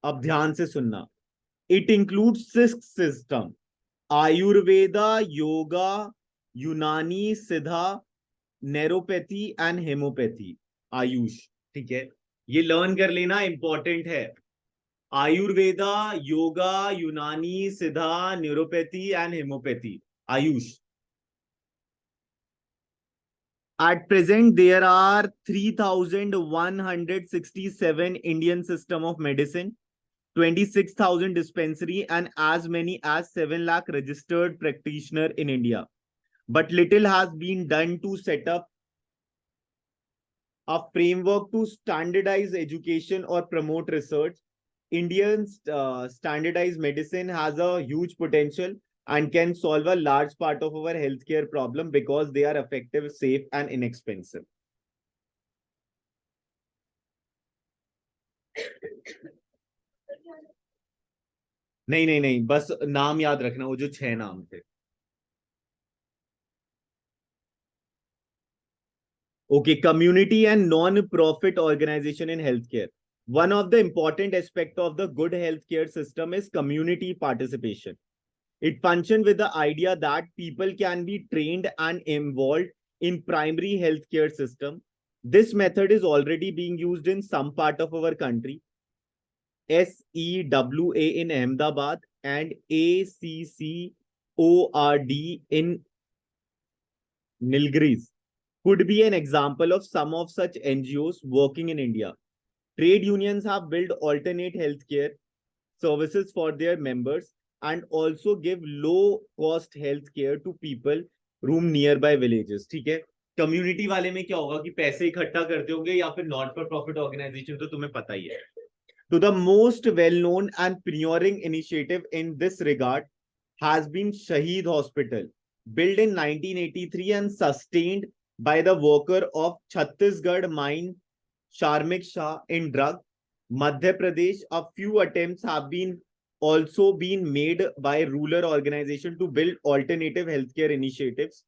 अब ध्यान से सुनना, it includes six system: Ayurveda, yoga, यूनानी, सिद्धा, नेरोपैथी एंड हेमोपैथी, आयुष, ठीक है। ये लर्न कर लेना, इंपॉर्टेंट है। आयुर्वेदा, योगा, यूनानी, सिद्धा, neuropathy and homoeopathy, Ayush. At present, there are 3,167 Indian system of medicine, 26,000 dispensary, and as many as 7 lakh registered practitioner in India. But little has been done to set up a framework to standardize education or promote research. Indian standardized medicine has a huge potential and can solve a large part of our healthcare problem because they are effective, safe, and inexpensive. नहीं नहीं नहीं, बस नाम याद रखना, वो जो 6 नाम थे. Okay, community and non-profit organization in healthcare. One of the important aspect of the good healthcare system is community participation. It functions with the idea that people can be trained and involved in primary healthcare system. This method is already being used in some part of our country. SEWA in Ahmedabad and ACCORD in Nilgiris could be an example of some of such NGOs working in India. Trade unions have built alternate healthcare services for their members and also give low cost healthcare to people room nearby villages. ठीक है, community वाले में क्या होगा कि पैसे इकट्ठा करते होंगे या फिर नॉट फॉर प्रॉफिट ऑर्गेनाइजेशन, तो तुम्हें पता ही है. तो the most well known and pioneering initiative in this regard has been Shaheed Hospital, built in 1983 and sustained by the worker of Chhattisgarh mine Sharmik Shah in Drug, Madhya Pradesh. A few attempts have been also been made by rural organization to build alternative healthcare initiatives.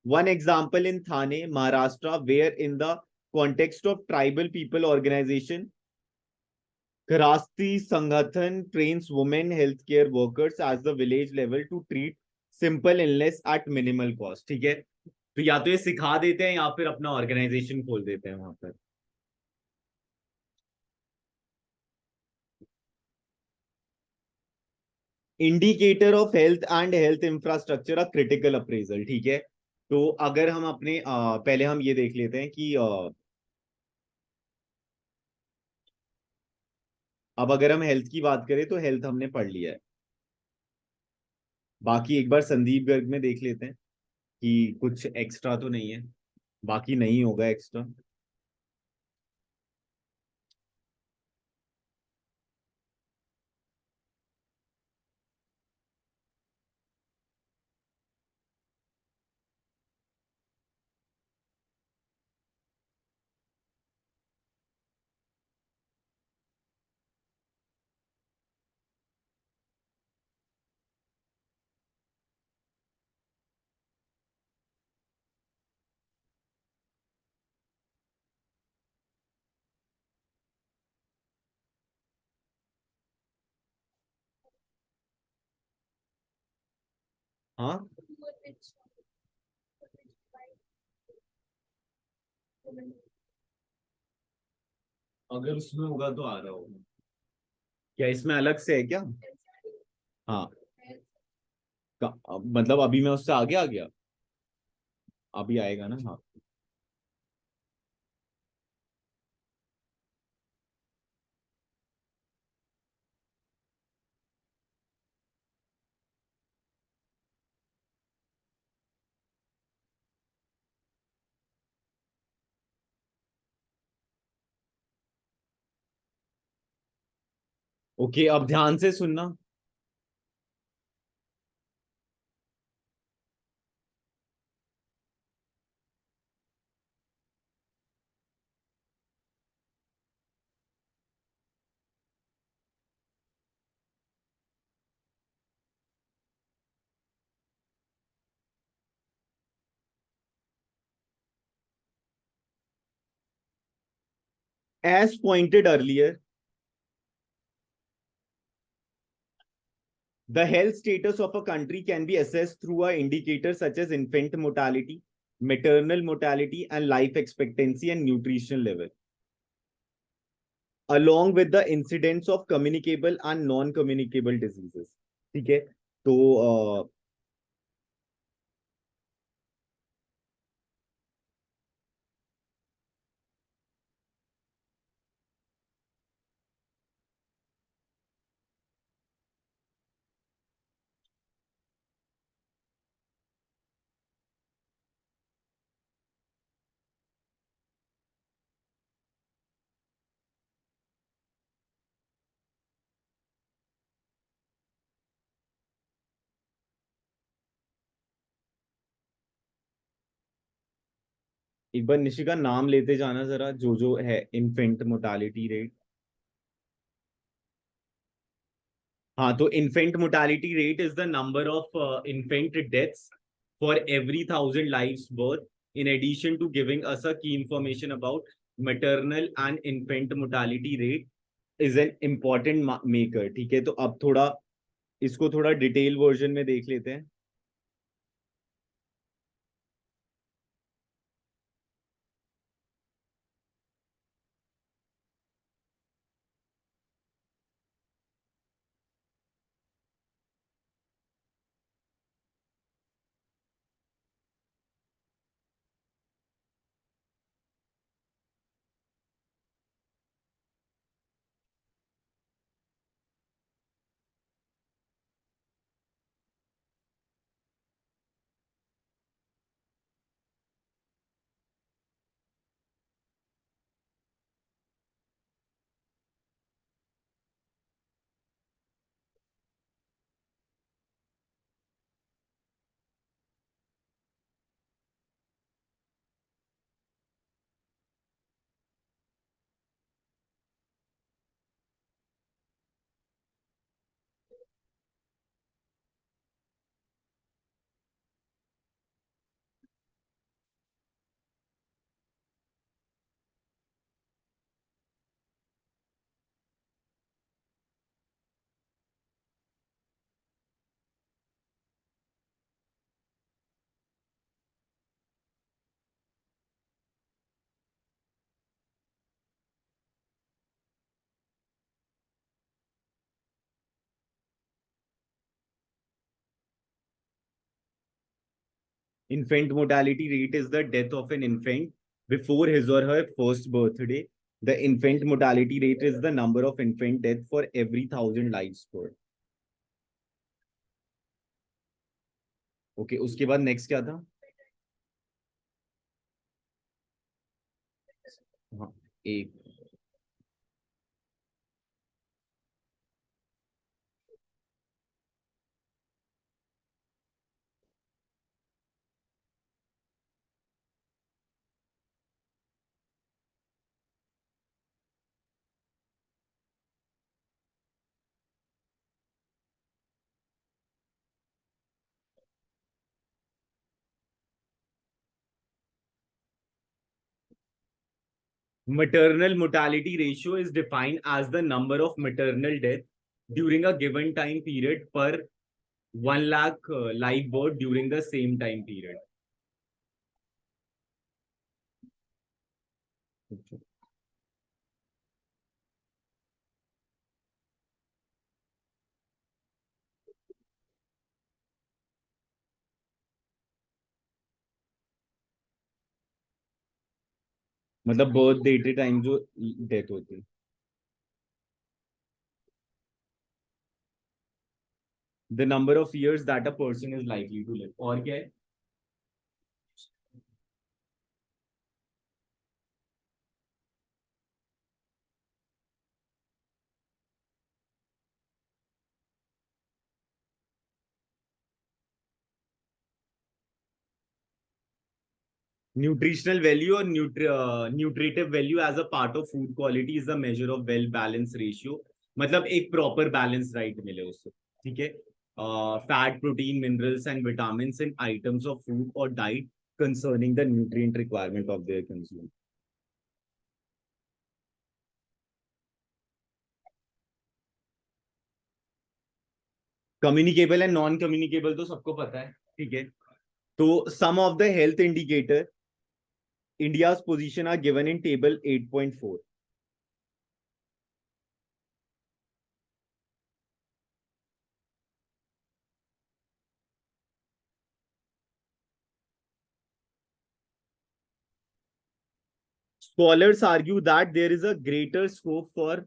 One example in Thane, Maharashtra, where in the context of tribal people organization, Khrasti Sangathan trains women healthcare workers at the village level to treat simple illness at minimal cost. ठीक है, तो या तो ये सिखा देते हैं या फिर अपना ऑर्गेनाइजेशन खोल देते हैं वहां पर. Indicator of health and health infrastructure, a critical appraisal. ठीक है, तो अगर हम अपने पहले हम ये देख लेते हैं कि अब अगर हम हेल्थ की बात करें तो हेल्थ हमने पढ़ लिया है. बाकी एक बार संदीप गर्ग में देख लेते हैं कि कुछ एक्स्ट्रा तो नहीं है. बाकी नहीं होगा एक्स्ट्रा. हाँ, अगर उसमें होगा तो आ रहा होगा. क्या इसमें अलग से है क्या? हाँ. मतलब अभी मैं उससे आगे आ गया. अभी आएगा ना. हाँ. ओके, अब ध्यान से सुनना. As pointed earlier, the health status of a country can be assessed through a indicators such as infant mortality, maternal mortality, and life expectancy and nutrition level, along with the incidence of communicable and non-communicable diseases. ठीक है, तो एक बार निशिका नाम लेते जाना जरा, जो है इन्फेंट मोर्टालिटी रेट। हाँ, तो infant mortality rate is the number of infant deaths for every 1,000 lives birth, in addition to giving us a key information about maternal and infant mortality rate is an important maker। ठीक है, तो अब थोड़ा इसको थोड़ा detail version में देख लेते हैं। Infant mortality rate is the death of an infant before his or her first birthday. The infant mortality rate is the number of infant death for every 1,000 lives birth। Okay, उसके बाद next क्या था? हाँ, एक maternal mortality ratio is defined as the number of maternal death during a given time period per 1 lakh live birth during the same time period। मतलब birth date time जो death होती है। The number of years that a person is likely to live। और क्या है? Nutritional value or nutritive value as a part of food quality is a measure of well balanced ratio। मतलब एक proper balance diet मिले उसको। ठीक है, fat, protein, minerals and vitamins in items of food or diet concerning the nutrient requirement of their consumer। Communicable and non communicable तो सबको पता है। ठीक है, तो some of the health indicator India's position are given in table 8.4। Scholars argue that there is a greater scope for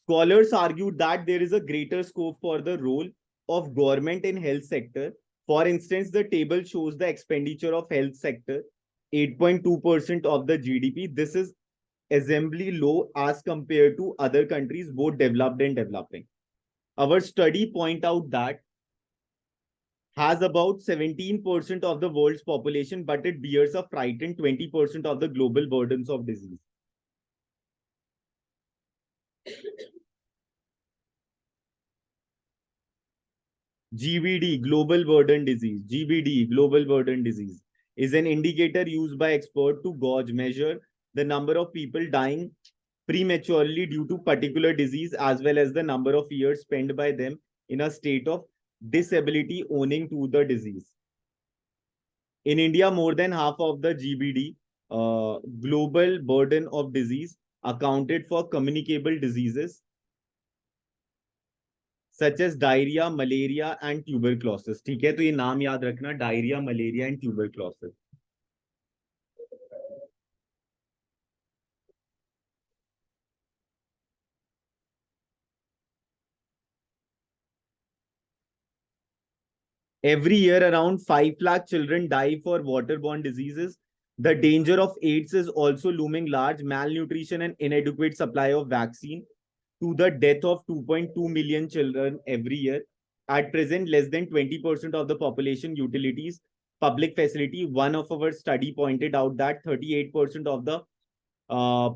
Scholars argued that there is a greater scope for the role of government in health sector। For instance, the table shows the expenditure of health sector 8.2% of the GDP. This is assembly low as compared to other countries, both developed and developing. Our study point out that has about 17% of the world's population, but it bears a frightened 20% of the global burdens of disease. GBD, global burden disease. GBD, global burden disease, is an indicator used by experts to gauge, measure the number of people dying prematurely due to particular disease, as well as the number of years spent by them in a state of disability owing to the disease. In India, more than half of the GBD, global burden of disease, accounted for communicable diseases such as diarrhea, malaria and tuberculosis. ठीक है, तो ये नाम याद रखना, diarrhea, malaria and tuberculosis. Every year, around 5 lakh children die for waterborne diseases. The danger of AIDS is also looming large. Malnutrition and inadequate supply of vaccine to the death of 2.2 million children every year. At present, less than 20% of the population utilities public facility. One of our study pointed out that 38% of the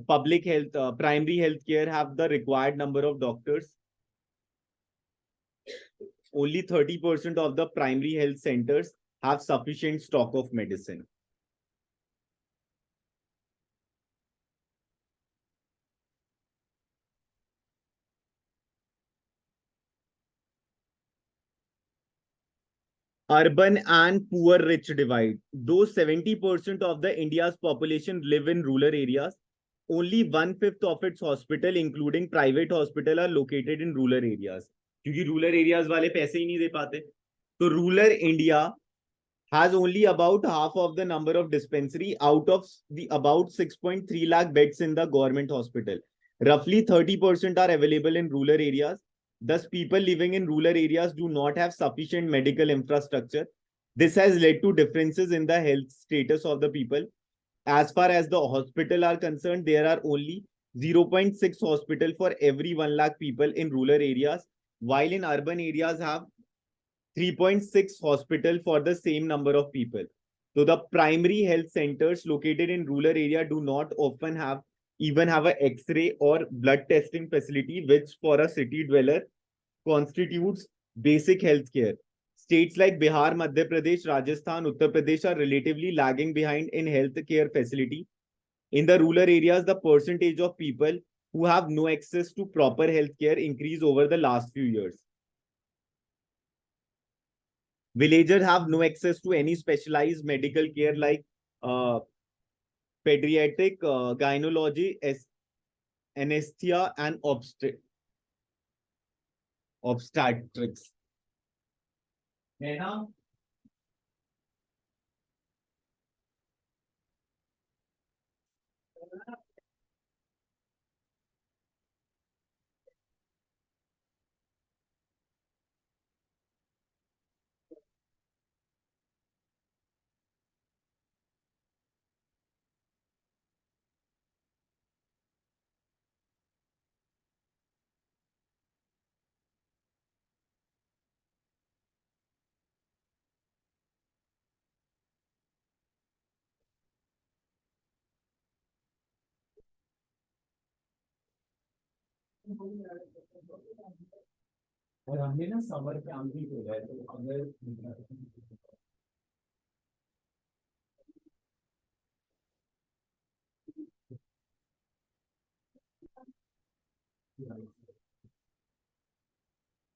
public health, primary health care have the required number of doctors. Only 30% of the primary health centers have sufficient stock of medicine. Urban and poor rich divide. Though 70% of the India's population live in rural areas, only 1/5 of its hospital, including private hospital, are located in rural areas. क्योंकि rural areas वाले पैसे ही नहीं दे पाते. तो rural India has only about half of the number of dispensary out of the about 6.3 lakh beds in the government hospital. Roughly 30% are available in rural areas. Thus, people living in rural areas do not have sufficient medical infrastructure. This has led to differences in the health status of the people. As far as the hospital are concerned, there are only 0.6 hospital for every 1 lakh people in rural areas, while in urban areas have 3.6 hospital for the same number of people. So the primary health centers located in rural area do not often even have an X-ray or blood testing facility, which for a city dweller constitutes basic health care. States like Bihar, Madhya Pradesh, Rajasthan, Uttar Pradesh are relatively lagging behind in health care facility. In the rural areas, the percentage of people who have no access to proper health care increased over the last few years. Villagers have no access to any specialized medical care like pediatric, gynecology, anesthesia, and obstetrics. है ना? और हमने ना summer camp भी खोला है, तो अगर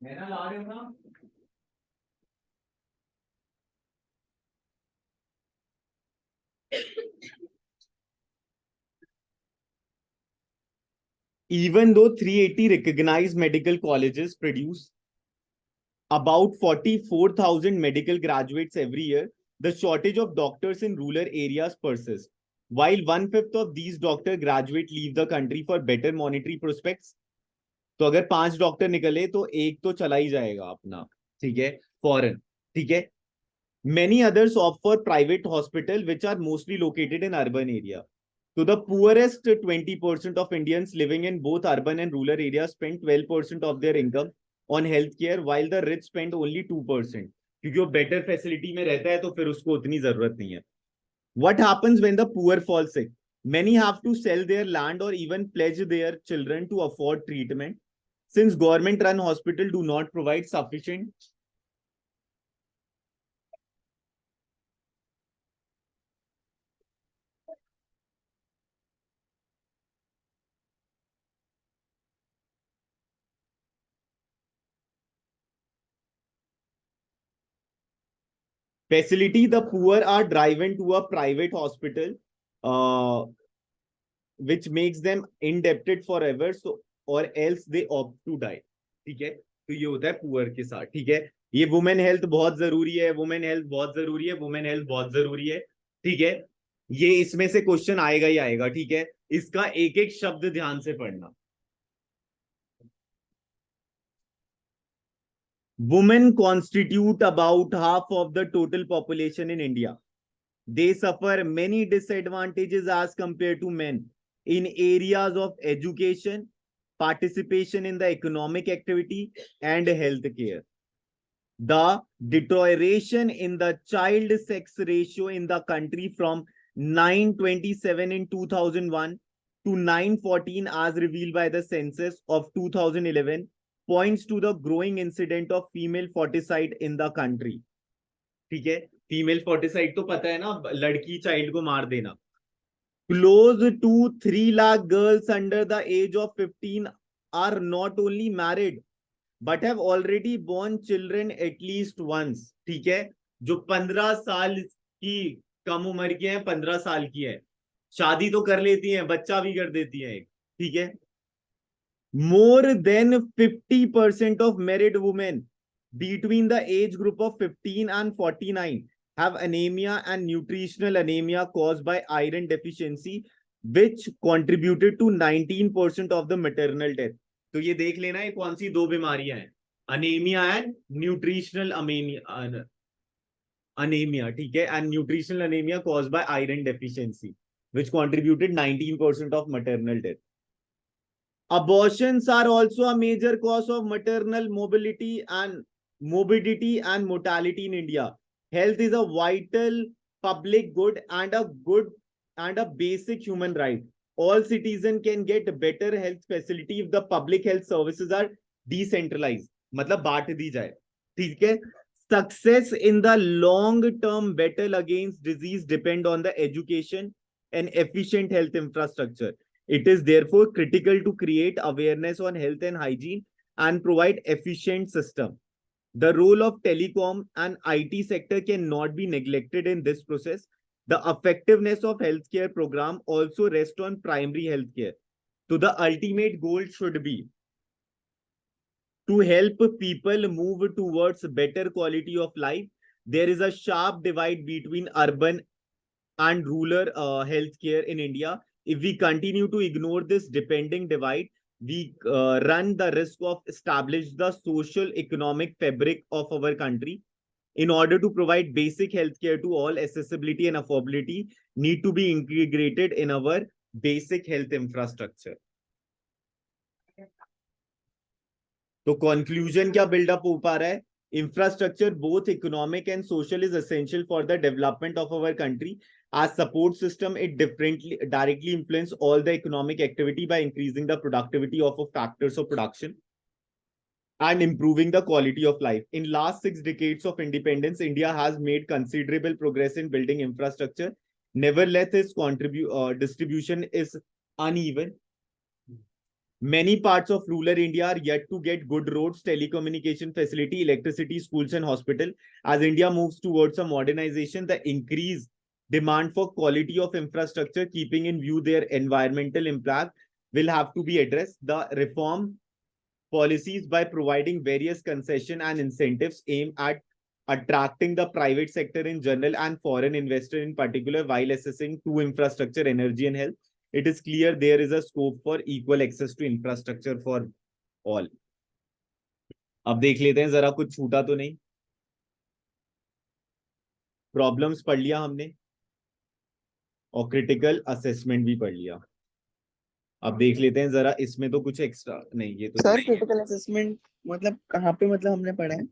मैं ना ला रहे हो ना. Even though 380 recognized medical colleges produce about 44,000 medical graduates every year, the shortage of doctors in rural areas persists. While 1/5 of these doctor graduate leave the country for better monetary prospects, तो अगर 5 doctor निकले तो एक तो चला ही जाएगा अपना, ठीक है, फॉरेन, ठीक है. Many others opt for private hospital, which are mostly located in urban area. So the poorest 20% of Indians living in both urban and rural areas spend 12% of their income on healthcare, while the rich spend only 2%. क्योंकि वो better facility में रहता है तो फिर उसको उतनी जरूरत नहीं है. What happens when the poor fall sick? Many have to sell their land or even pledge their children to afford treatment. Since government-run hospitals do not provide sufficient facility, the poor are driven to a private hospital, which makes them indebted forever, so or else they opt to die. ठीक है, तो ये होता है poor के साथ. ठीक है, ये वुमेन हेल्थ बहुत जरूरी है, वुमेन हेल्थ बहुत जरूरी है, वुमेन हेल्थ बहुत जरूरी है. ठीक है, ये इसमें से क्वेश्चन आएगा ही आएगा. ठीक है, इसका एक एक शब्द ध्यान से पढ़ना. Women constitute about half of the total population in India. They suffer many disadvantages as compared to men in areas of education, participation in the economic activity, and healthcare. The deterioration in the child sex ratio in the country from 927 in 2001 to 914 as revealed by the census of 2011 points to the growing incident of female foeticide in the country. ठीक है, female फोर्टिसाइड तो पता है ना, लड़की child को मार देना. Close to 3 lakh girls under the age of 15 are not only married but have already born children at least once. ठीक है, जो 15 साल की कम उम्र की है, 15 साल की है, शादी तो कर लेती हैं, बच्चा भी कर देती हैं. ठीक है, more than 50% of married women between the age group of 15 and 49 have anemia and nutritional anemia caused by iron deficiency, which contributed to 19% of the maternal death. तो ये देख लेना है कौन सी दो बीमारियां हैं, अनेमिया एंड न्यूट्रिशनल anemia. ठीक है, and nutritional anemia caused by iron deficiency, which contributed 19% of maternal death. Abortions are also a major cause of maternal morbidity and mortality in India. Health is a vital public good and a basic human right. All citizens can get better health facility if the public health services are decentralized. मतलब बांट दी जाए. ठीक है, success in the long term battle against disease depend on the education and efficient health infrastructure. It is therefore critical to create awareness on health and hygiene and provide efficient system. The role of telecom and IT sector cannot be neglected in this process. The effectiveness of healthcare program also rests on primary healthcare. So the ultimate goal should be to help people move towards better quality of life. There is a sharp divide between urban and rural healthcare in India. If we continue to ignore this depending divide, we run the risk of establish the social economic fabric of our country. In order to provide basic healthcare to all, accessibility and affordability need to be integrated in our basic health infrastructure. तो conclusion क्या buildup हो पा रहा है? Infrastructure, both economic and social, is essential for the development of our country. As support system, it directly influence all the economic activity by increasing the productivity of factors of production and improving the quality of life. In last 6 decades of independence, India has made considerable progress in building infrastructure. Nevertheless, its distribution is uneven. Many parts of rural India are yet to get good roads, telecommunication facility, electricity, schools, and hospital. As India moves towards a modernization, the increased demand for quality of infrastructure, keeping in view their environmental impact, will have to be addressed. The reform policies, by providing various concession and incentives, aim at attracting the private sector in general and foreign investor in particular, while assessing to infrastructure, energy, and health. It is clear there is a scope for equal access to infrastructure for all. अब देख लेते हैं जरा कुछ छूटा तो नहीं. Problems पढ़ लिया हमने और क्रिटिकल असेसमेंट भी पढ़ लिया। अब देख लेते हैं जरा, इसमें तो कुछ एक्स्ट्रा नहीं, ये तो सर क्रिटिकल असेसमेंट मतलब कहाँ पे, मतलब हमने पढ़ा है?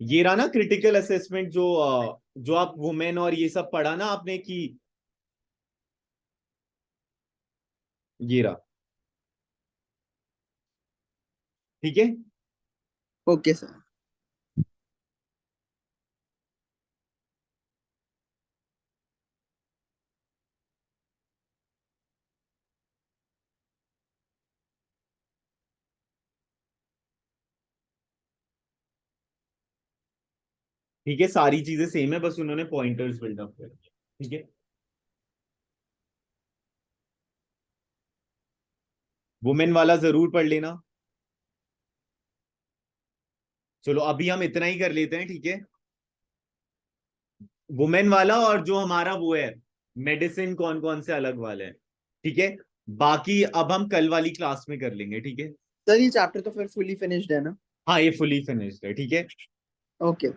ये रहा ना क्रिटिकल असेसमेंट, जो आप वुमेन और ये सब पढ़ा ना आपने कि, ये रहा। ठीक है, ओके सर। ठीक है, सारी चीजें सेम है, बस उन्होंने पॉइंटर्स बिल्डअप कर दिए। ठीक है, वुमेन वाला जरूर पढ़ लेना। चलो अभी हम इतना ही कर लेते हैं, ठीक है। वुमेन वाला और जो हमारा वो है मेडिसिन, कौन कौन से अलग वाले हैं, ठीक है। बाकी अब हम कल वाली क्लास में कर लेंगे, ठीक है। सर ये चैप्टर तो फिर फुली फिनिश्ड है ना? हाँ ये फुली फिनिश्ड है, ठीक है। ओके।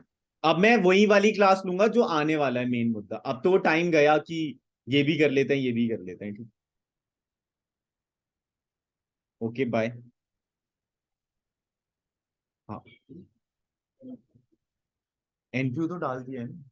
अब मैं वही वाली क्लास लूंगा जो आने वाला है, मेन मुद्दा। अब तो वो टाइम गया कि ये भी कर लेते हैं, ये भी कर लेते हैं, ठीक। Okay bye. हाँ एनक्यू तो डाल दिया है ना।